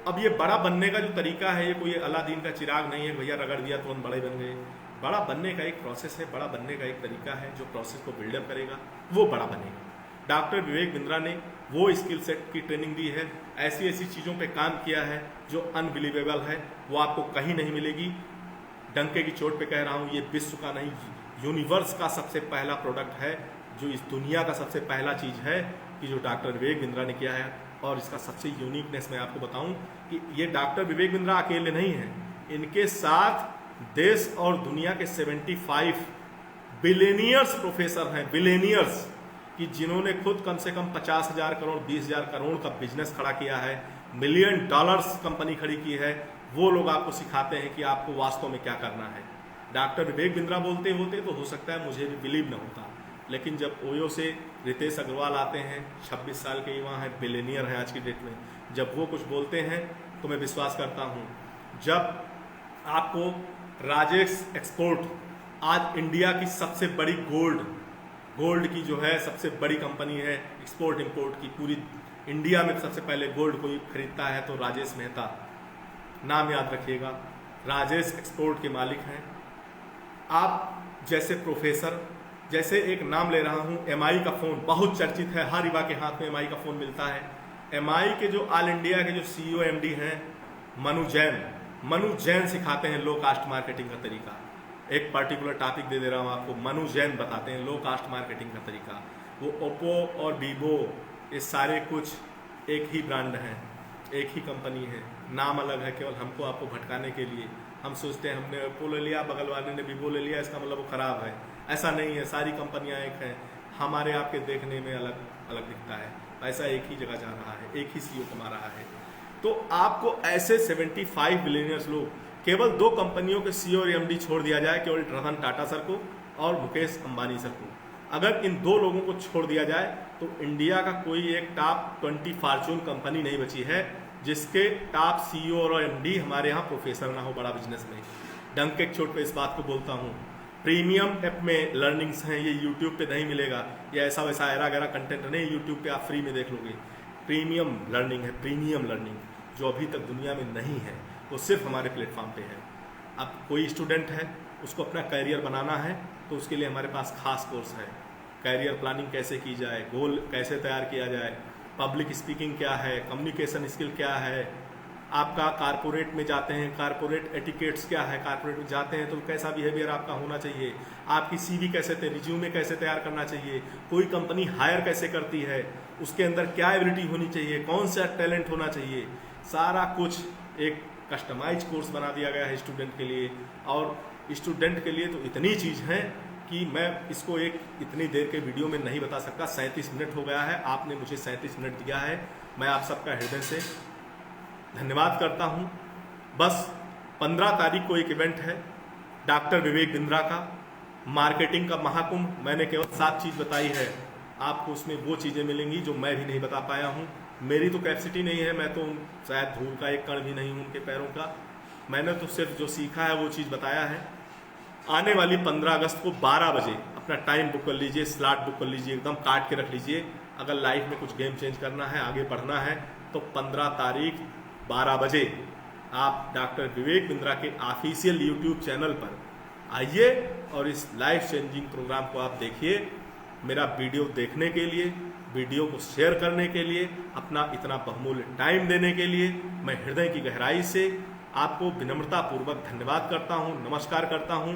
अब ये बड़ा बनने का जो तरीका है, ये कोई अलादीन का चिराग नहीं है, भैया रगड़ दिया तुरंत बड़े बन गए। बड़ा बनने का एक प्रोसेस है, बड़ा बनने का एक तरीका है। जो प्रोसेस को बिल्डअप करेगा वो बड़ा बनेगा। डॉक्टर विवेक बिंद्रा ने वो स्किल सेट की ट्रेनिंग दी है, ऐसी ऐसी चीज़ों पे काम किया है जो अनबिलीवेबल है, वो आपको कहीं नहीं मिलेगी। डंके की चोट पे कह रहा हूँ, ये विश्व का नहीं, यूनिवर्स का सबसे पहला प्रोडक्ट है, जो इस दुनिया का सबसे पहला चीज़ है कि जो डॉक्टर विवेक बिंद्रा ने किया है। और इसका सबसे यूनिकनेस मैं आपको बताऊं कि ये डॉक्टर विवेक बिंद्रा अकेले नहीं हैं, इनके साथ देश और दुनिया के 75 बिलियनियर्स प्रोफेसर हैं, बिलियनियर्स, कि जिन्होंने खुद कम से कम 50,000 करोड़ 20,000 करोड़ का बिजनेस खड़ा किया है, $मिलियन कंपनी खड़ी की है। वो लोग आपको सिखाते हैं कि आपको वास्तव में क्या करना है। डॉक्टर विवेक बिंद्रा बोलते होते तो हो सकता है मुझे भी बिलीव न होता, लेकिन जब ओयो से रितेश अग्रवाल आते हैं, 26 साल के युवा हैं, बिलियनियर हैं आज की डेट में, जब वो कुछ बोलते हैं तो मैं विश्वास करता हूँ। जब आपको राजेश एक्सपोर्ट, आज इंडिया की सबसे बड़ी गोल्ड की जो है सबसे बड़ी कंपनी है एक्सपोर्ट इंपोर्ट की, पूरी इंडिया में सबसे पहले गोल्ड कोई खरीदता है तो राजेश मेहता, नाम याद रखिएगा, राजेश एक्सपोर्ट के मालिक हैं। आप जैसे प्रोफेसर, जैसे एक नाम ले रहा हूं, एमआई का फ़ोन बहुत चर्चित है, हर युवा के हाथ में एमआई का फ़ोन मिलता है। एमआई के जो ऑल इंडिया के जो सीईओ एमडी हैं मनु जैन सिखाते हैं लो कास्ट मार्केटिंग का तरीका। एक पर्टिकुलर टॉपिक दे रहा हूं आपको, मनु जैन बताते हैं लो कास्ट मार्केटिंग का तरीका। वो ओप्पो और वीवो ये सारे कुछ एक ही ब्रांड हैं, एक ही कंपनी है, नाम अलग है, केवल हमको आपको भटकाने के लिए। हम सोचते हैं हमने ओप्पो ले लिया, बगल वाले ने वीवो ले लिया, इसका मतलब वो ख़राब है। ऐसा नहीं है, सारी कंपनियां एक हैं, हमारे आपके देखने में अलग अलग दिखता है, पैसा एक ही जगह जा रहा है, एक ही सीईओ कमा रहा है। तो आपको ऐसे 75 बिलियनियर्स लोग, केवल 2 कंपनियों के सीईओ और एमडी छोड़ दिया जाए, केवल रतन टाटा सर को और मुकेश अंबानी सर को, अगर इन 2 लोगों को छोड़ दिया जाए तो इंडिया का कोई एक टॉप 20 फॉर्चून कंपनी नहीं बची है जिसके टॉप सीईओ और एमडी हमारे यहाँ प्रोफेसर ना हो बड़ा बिजनेस में। डंके की चोट पे इस बात को बोलता हूँ। प्रीमियम ऐप में लर्निंग्स हैं, ये यूट्यूब पे नहीं मिलेगा, ये ऐसा वैसा ऐरा गैरा कंटेंट नहीं, यूट्यूब पे आप फ्री में देख लोगे। प्रीमियम लर्निंग है, प्रीमियम लर्निंग जो अभी तक दुनिया में नहीं है, वो सिर्फ हमारे प्लेटफॉर्म पे है। अब कोई स्टूडेंट है, उसको अपना करियर बनाना है तो उसके लिए हमारे पास खास कोर्स है। करियर प्लानिंग कैसे की जाए, गोल कैसे तैयार किया जाए, पब्लिक स्पीकिंग क्या है, कम्युनिकेशन स्किल क्या है, आपका कारपोरेट में जाते हैं, कारपोरेट एटिकेट्स क्या है, कारपोरेट में जाते हैं तो कैसा बिहेवियर आपका होना चाहिए, आपकी सीवी कैसे रिज्यूमे कैसे तैयार करना चाहिए, कोई कंपनी हायर कैसे करती है, उसके अंदर क्या एबिलिटी होनी चाहिए, कौन सा टैलेंट होना चाहिए, सारा कुछ एक कस्टमाइज कोर्स बना दिया गया है स्टूडेंट के लिए। और स्टूडेंट के लिए तो इतनी चीज़ है कि मैं इसको एक इतनी देर के वीडियो में नहीं बता सकता। 37 मिनट हो गया है, आपने मुझे 37 मिनट दिया है, मैं आप सबका हृदय से धन्यवाद करता हूं। बस 15 तारीख को एक इवेंट है डॉक्टर विवेक बिंद्रा का, मार्केटिंग का महाकुंभ। मैंने केवल 7 चीज़ बताई है, आपको उसमें वो चीज़ें मिलेंगी जो मैं भी नहीं बता पाया हूं। मेरी तो कैपेसिटी नहीं है, मैं तो शायद धूल का एक कण भी नहीं हूं उनके पैरों का। मैंने तो सिर्फ जो सीखा है वो चीज़ बताया है। आने वाली 15 अगस्त को 12 बजे अपना टाइम बुक कर लीजिए, स्लॉट बुक कर लीजिए, एकदम काट के रख लीजिए। अगर लाइफ में कुछ गेम चेंज करना है, आगे बढ़ना है, तो 15 तारीख 12 बजे आप डॉक्टर विवेक बिंद्रा के ऑफिशियल यूट्यूब चैनल पर आइए और इस लाइफ चेंजिंग प्रोग्राम को आप देखिए। मेरा वीडियो देखने के लिए, वीडियो को शेयर करने के लिए, अपना इतना बहुमूल्य टाइम देने के लिए मैं हृदय की गहराई से आपको विनम्रता पूर्वक धन्यवाद करता हूं, नमस्कार करता हूं।